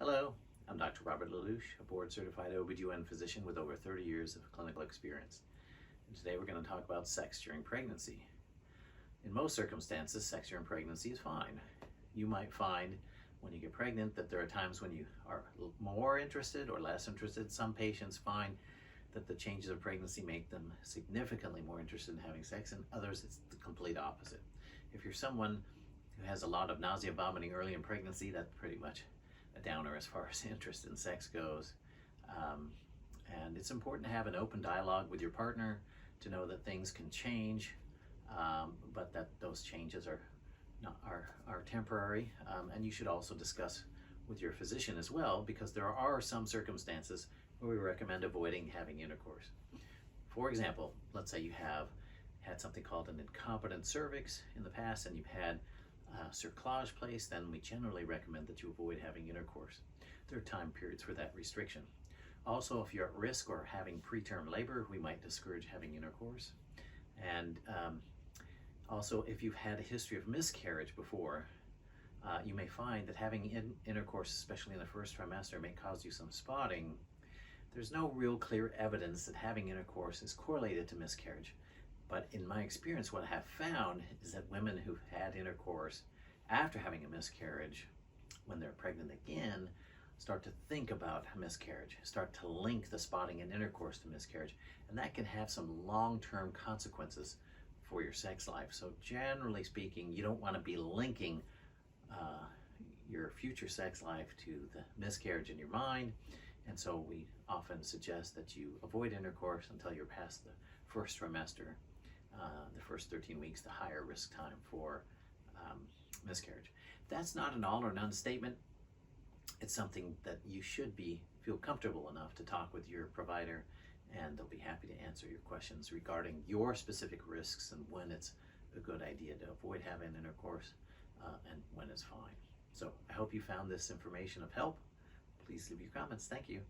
Hello, I'm Dr. Robert Lelouch, a board-certified OBGYN physician with over 30 years of clinical experience. And today we're going to talk about sex during pregnancy. In most circumstances, sex during pregnancy is fine. You might find when you get pregnant that there are times when you are more interested or less interested. Some patients find that the changes of pregnancy make them significantly more interested in having sex, and others it's the complete opposite. If you're someone who has a lot of nausea, vomiting early in pregnancy, that's pretty much a downer as far as interest in sex goes. And it's important to have an open dialogue with your partner to know that things can change, but that those changes are temporary. And you should also discuss with your physician as well, because there are some circumstances where we recommend avoiding having intercourse. For example, let's say you have had something called an incompetent cervix in the past and you've had cerclage placed, then we generally recommend that you avoid having intercourse. There are time periods for that restriction. Also, if you're at risk or having preterm labor, we might discourage having intercourse. And also, if you've had a history of miscarriage before, you may find that having intercourse, especially in the first trimester, may cause you some spotting. There's no real clear evidence that having intercourse is correlated to miscarriage. But in my experience, what I have found is that women who've had intercourse after having a miscarriage, when they're pregnant again, start to think about a miscarriage, start to link the spotting and intercourse to miscarriage, and that can have some long-term consequences for your sex life. So generally speaking, you don't want to be linking your future sex life to the miscarriage in your mind, and so we often suggest that you avoid intercourse until you're past the first trimester. The first 13 weeks, the higher risk time for miscarriage. That's not an all or none statement. It's something that you should feel comfortable enough to talk with your provider, and they'll be happy to answer your questions regarding your specific risks and when it's a good idea to avoid having intercourse and when it's fine. So I hope you found this information of help. Please leave your comments. Thank you.